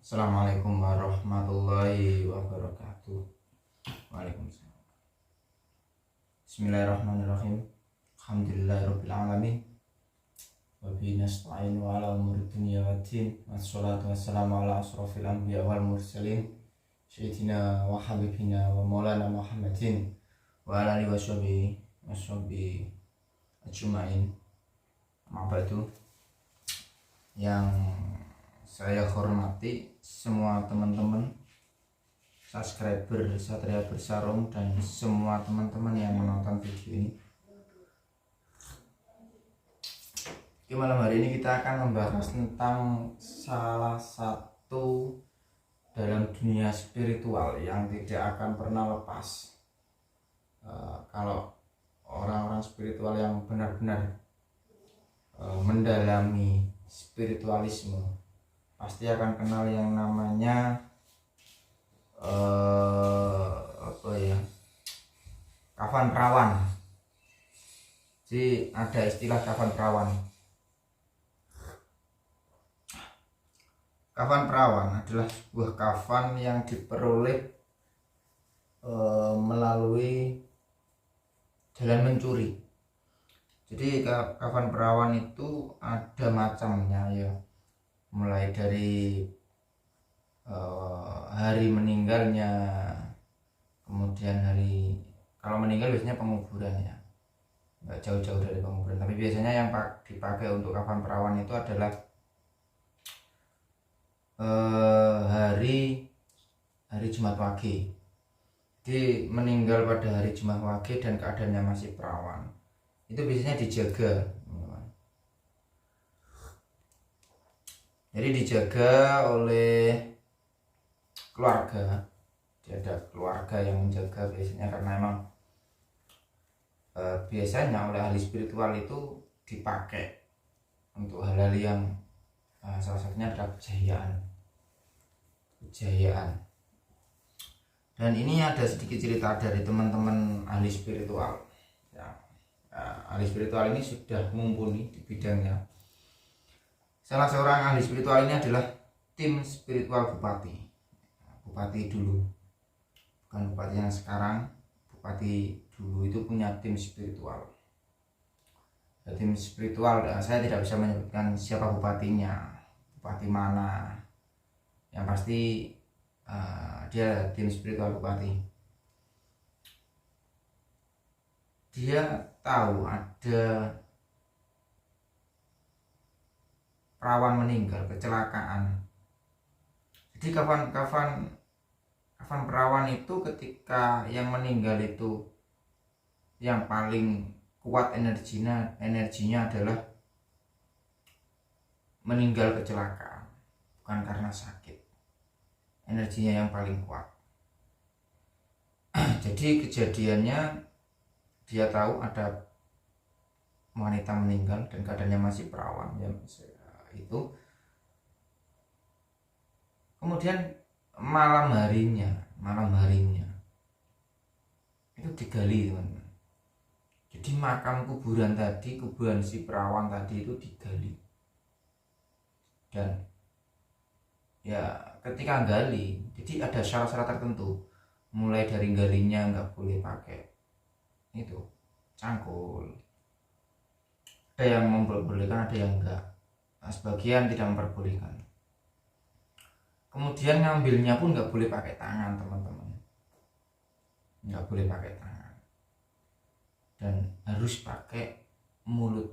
Assalamualaikum warahmatullahi wabarakatuh. Waalaikumsalam. Bismillahirrahmanirrahim. Alhamdulillahirabbil alamin. Wa bihi nasta'in wa ala umuri dunya waddin. Wassalatu wassalamu ala asrofil anbiya wal mursalin. Sayyidina wa habibina wa maulana Muhammadin wa ala alihi washabihi ajmain. Ma'badu. Yang saya hormati semua teman-teman subscriber Satria Bersarung dan semua teman-teman yang menonton video ini. Di malam hari ini kita akan membahas tentang salah satu dalam dunia spiritual yang tidak akan pernah lepas. Kalau orang-orang spiritual yang benar-benar mendalami spiritualisme pasti akan kenal yang namanya kafan perawan. Jadi ada istilah kafan perawan. Kafan perawan adalah sebuah kafan yang diperoleh melalui jalan mencuri. Jadi kafan perawan itu ada macamnya ya, mulai dari hari meninggalnya, kemudian hari, kalau meninggal biasanya penguburan ya, nggak jauh-jauh dari penguburan, tapi biasanya yang dipakai untuk kafan perawan itu adalah hari Jumat Wage. Jadi meninggal pada hari Jumat Wage dan keadaannya masih perawan, itu biasanya dijaga. Jadi dijaga oleh keluarga. Dia ada keluarga yang menjaga biasanya, karena emang biasanya oleh ahli spiritual itu dipakai untuk hal-hal yang salah satunya adalah kejayaan. Dan ini ada sedikit cerita dari teman-teman ahli spiritual ya. Ahli spiritual ini sudah mumpuni di bidangnya. Salah seorang ahli spiritual ini adalah tim spiritual bupati. Bupati dulu, bukan bupati yang sekarang. Bupati dulu itu punya tim spiritual. Tim spiritual, saya tidak bisa menyebutkan siapa bupatinya, bupati mana. Yang pasti dia tim spiritual bupati. Dia tahu ada perawan meninggal kecelakaan. Jadi kafan perawan itu ketika yang meninggal itu yang paling kuat energinya adalah meninggal kecelakaan, bukan karena sakit. Energinya yang paling kuat. Jadi kejadiannya dia tahu ada wanita meninggal dan keadaannya masih perawan ya, itu. Kemudian malam harinya itu digali, teman-teman. Jadi makam kuburan si perawan tadi itu digali. Dan ya ketika gali, jadi ada syarat-syarat tertentu. Mulai dari galinya nggak boleh pakai itu cangkul. Ada yang memperbolehkan, ada yang enggak. Sebagian tidak memperbolehkan. Kemudian ngambilnya pun nggak boleh pakai tangan, teman-teman. Nggak boleh pakai tangan. Dan harus pakai mulut.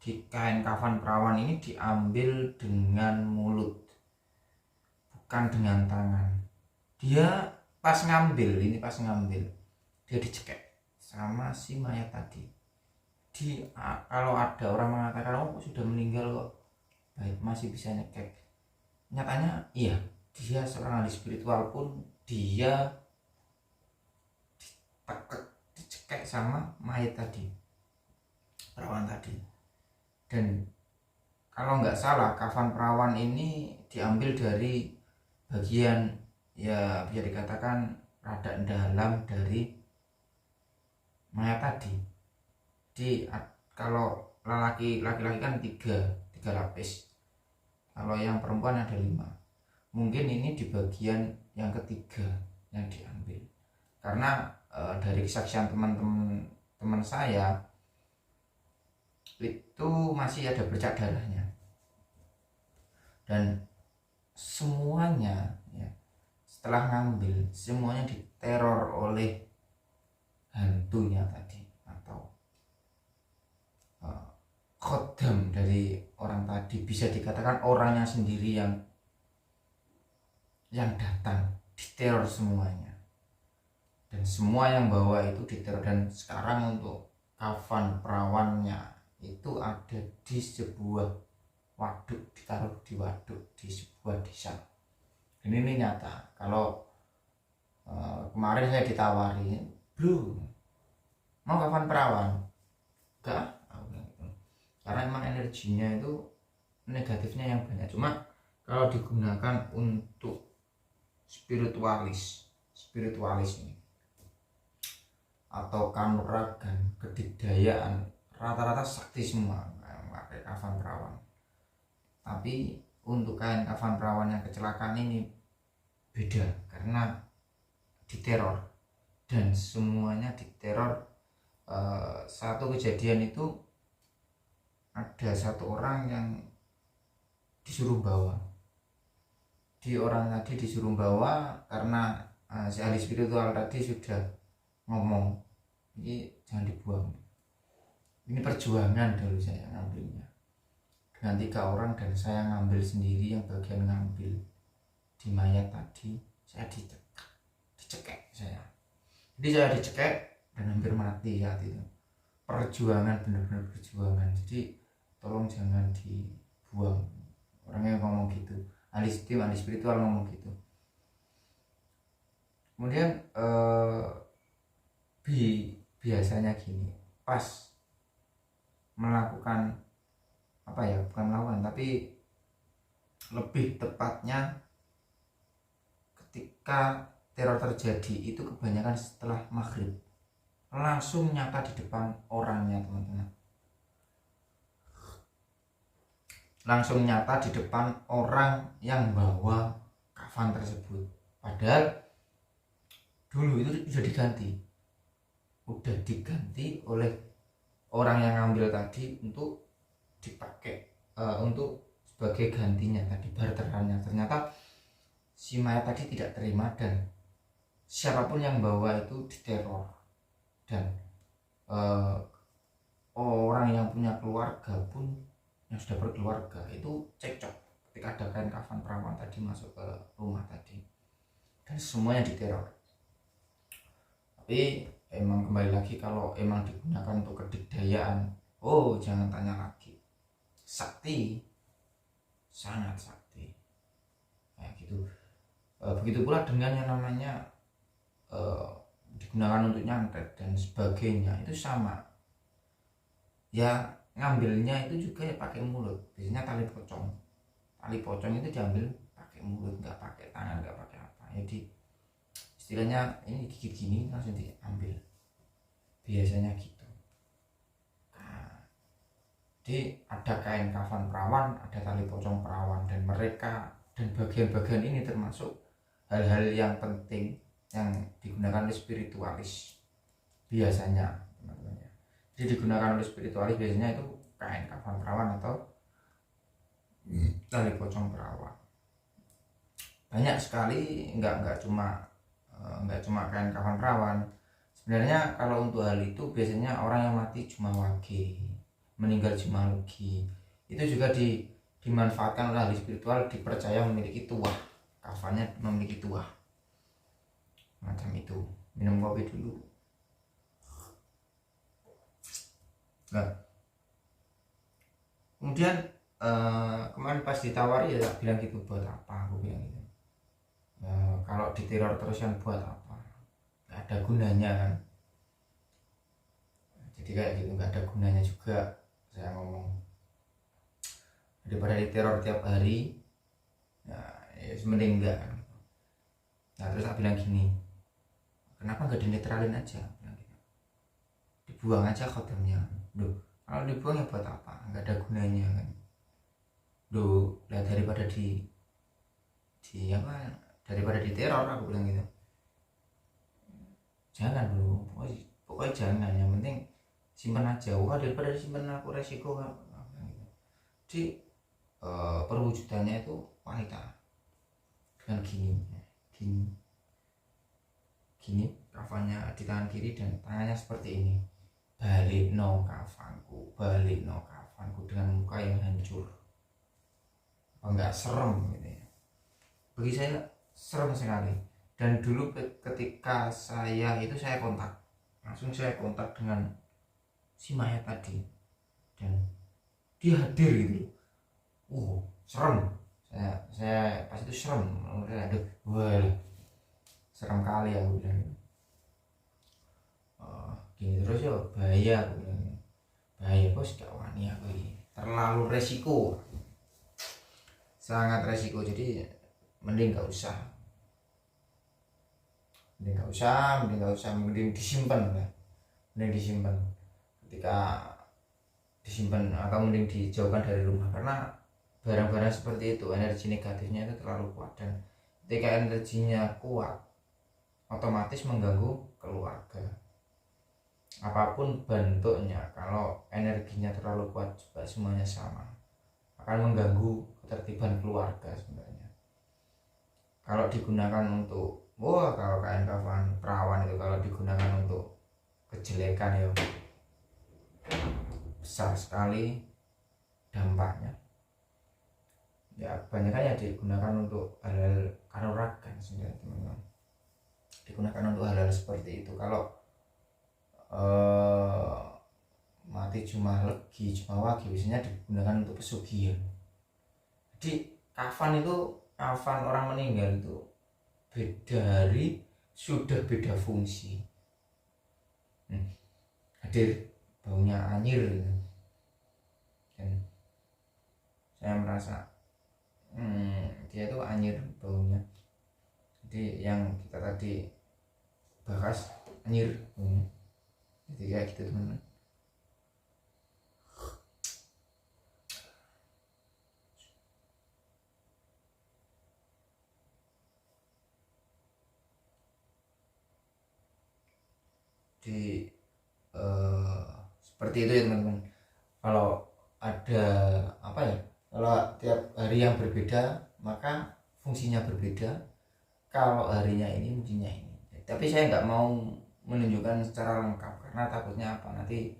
Di kain kafan perawan ini diambil dengan mulut, bukan dengan tangan. Dia pas ngambil, dia dicekek sama si mayat tadi. Kalau ada orang mengatakan sudah meninggal kok baik masih bisa nyekek, nyatanya iya, dia seorang ahli spiritual pun dia dicekek sama mayat tadi, perawan tadi. Dan kalau nggak salah kafan perawan ini diambil dari bagian ya bisa dikatakan rada dalam dari mayat tadi. Jadi kalau laki-laki kan tiga lapis. Kalau yang perempuan ada 5. Mungkin ini di bagian yang ketiga yang diambil, karena dari kesaksian teman-teman saya itu masih ada bercak darahnya, dan semuanya ya, setelah ngambil semuanya diteror oleh hantunya tadi, atau khodam dari orang tadi. Bisa dikatakan orangnya sendiri yang datang, diteror semuanya, dan semua yang bawa itu diteror. Dan sekarang untuk kafan perawannya itu ada di sebuah waduk, ditaruh di waduk di sebuah desa. Ini nyata. Kalau kemarin saya ditawari, bro mau kafan perawan, enggak, karena emang energinya itu negatifnya yang banyak. Cuma kalau digunakan untuk spiritualis ini atau kanuragan, kedikdayaan, rata-rata sakti semua pakai kafan perawan. Tapi untuk kain kafan perawan yang kecelakaan ini beda, karena diteror, dan semuanya diteror. Satu kejadian itu ada satu orang yang disuruh bawa, orang tadi disuruh bawa karena si ahli spiritual tadi sudah ngomong, ini jangan dibuang, ini perjuangan. Dulu saya ngambilnya dengan 3 orang, dan saya ngambil sendiri yang bagian ngambil di mayat tadi. Saya dicekek saya, jadi saya dicekek dan hampir mati saat itu. Perjuangan, benar-benar perjuangan. Jadi tolong jangan dibuang. Orangnya ngomong gitu, ahli spiritual ngomong gitu. Kemudian biasanya gini, pas melakukan bukan melakukan, tapi lebih tepatnya ketika teror terjadi itu kebanyakan setelah maghrib, langsung nyata di depan orangnya, teman-teman. Langsung nyata di depan orang yang bawa kafan tersebut. Padahal dulu itu udah diganti oleh orang yang ngambil tadi untuk dipakai untuk sebagai gantinya tadi, barterannya. Ternyata si mayat tadi tidak terima, dan siapapun yang bawa itu diteror. Dan orang yang punya keluarga pun, yang sudah berkeluarga, itu cekcok ketika ada kain kafan perawan tadi masuk ke rumah tadi, dan semuanya diteror. Tapi emang kembali lagi, kalau emang digunakan untuk kedikdayaan, jangan tanya lagi, sakti, sangat sakti kayak gitu. Begitu pula dengan yang namanya digunakan untuk nyantet dan sebagainya, itu sama ya. Ngambilnya itu juga ya pakai mulut, biasanya tali pocong itu diambil pakai mulut, nggak pakai tangan, nggak pakai apa. Jadi istilahnya ini gigit gini langsung diambil, biasanya gitu. Nah, jadi ada kain kafan perawan, ada tali pocong perawan, dan mereka dan bagian-bagian ini termasuk hal-hal yang penting yang digunakan oleh spiritualis biasanya, teman-teman. Jadi digunakan oleh spiritualis biasanya itu kain kafan perawan atau tali pocong perawan. Banyak sekali, nggak cuma kain kafan perawan. Sebenarnya kalau untuk hal itu biasanya orang yang mati cuma wage, meninggal cuma rugi, itu juga dimanfaatkan oleh ahli spiritual, dipercaya memiliki tuah, kafannya memiliki tuah macam itu. Minum kopi dulu. Nah, kemudian kemarin pas ditawari ya bilang gitu, buat apa, aku bilang gitu. Kalau diteror terus yang buat apa, nggak ada gunanya kan. Jadi kayak gitu, nggak ada gunanya juga, saya ngomong. Daripada diteror tiap hari, ya mending enggak kan. Nah terus aku bilang gini, kenapa nggak dinetralin aja, bilang gitu. Dibuang aja khotamnya. Loh, kalau dibuang ya buat apa, nggak ada gunanya kan. Duh, lah daripada apa, daripada diteror, aku bilang gitu, jangan dulu, pokoknya jangan, yang penting simpan aja. Wah, daripada disimpan aku resiko kan. Jadi perwujudannya itu wanita dengan gini kafannya di tangan kiri dan tangannya seperti ini, balik no kafanku dengan muka yang hancur. Apa enggak serem gitu ya? Bagi saya serem sekali. Dan dulu ketika saya langsung saya kontak dengan si mayat tadi, dan dia hadir gitu. Serem. Saya pas itu serem. Aduh, wah, serem kali aku bilang. Gini terus ya bahaya, aku bilang. Bahaya, bos, gak wani aku ini. Terlalu resiko. Sangat resiko, jadi mending gak usah. Mending disimpan lah. Ketika disimpan atau mending dijauhkan dari rumah, karena barang-barang seperti itu energi negatifnya itu terlalu kuat, dan ketika energinya kuat otomatis mengganggu keluarga apapun bentuknya. Kalau energinya terlalu kuat juga semuanya sama, akan mengganggu ketertiban keluarga sebenarnya. Kalau digunakan untuk kalau kain kafan perawan itu kalau digunakan untuk kejelekan ya besar sekali dampaknya. Ya kebanyakan ya digunakan untuk hal-hal kanuragan sebenarnya, teman-teman. Digunakan untuk hal-hal seperti itu. Kalau mati cuma legi, cuma wagi, biasanya digunakan untuk pesugihan. Jadi kafan orang meninggal itu sudah beda fungsi. Hadir baunya anyir, dan saya merasa dia itu anyir baunya. Jadi yang kita tadi bahas anyir baunya, jadi kayak gitu, teman-teman. Jadi seperti itu ya, teman-teman. Kalau ada kalau tiap hari yang berbeda maka fungsinya berbeda. Kalau harinya ini fungsinya ini. Tapi saya nggak mau menunjukkan secara lengkap karena takutnya nanti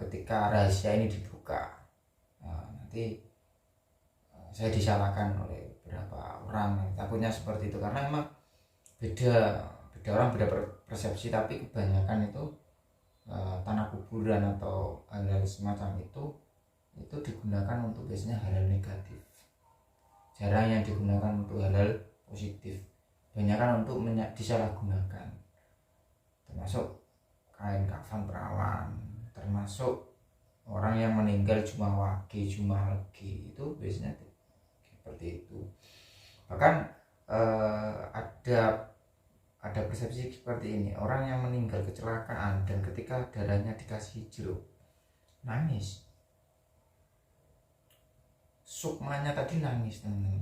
ketika rahasia ini dibuka, nanti saya disalahkan oleh beberapa orang. Takutnya seperti itu, karena memang beda orang beda persepsi, tapi kebanyakan itu tanah kuburan atau hal-hal semacam itu digunakan untuk biasanya hal-hal negatif. Jarang yang digunakan untuk hal-hal positif. Banyakan untuk disalahgunakan. Termasuk kain kafan perawan, termasuk orang yang meninggal cuma wagi, cuma legi, itu biasanya seperti itu. Bahkan ada persepsi seperti ini, orang yang meninggal kecelakaan dan ketika darahnya dikasih jeruk nangis, sukmanya tadi nangis, teman-teman.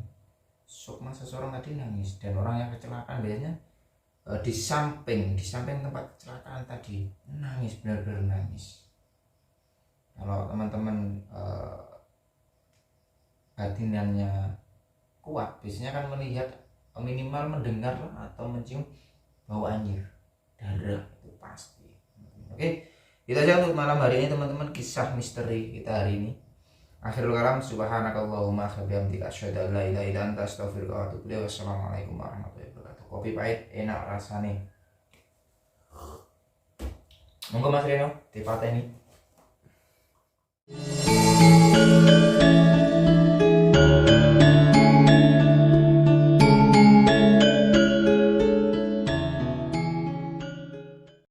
Sukma seseorang tadi nangis, dan orang yang kecelakaan biasanya di samping tempat kecelakaan tadi nangis, benar-benar nangis. Kalau teman-teman batinannya kuat, biasanya kan melihat, minimal mendengar atau mencium bau anyir, darah, itu pasti. Oke, itu aja untuk malam hari ini, teman-teman, kisah misteri kita hari ini. Akhirul kalam, subhanakallahumma bihamdika asyhadu an la ilaha illa anta astaghfiruka wa atubu ilaik. Wassalamualaikum warahmatullahi wabarakatuh. Kopi pahit enak rasanya. Monggo Mas Reno dipateni.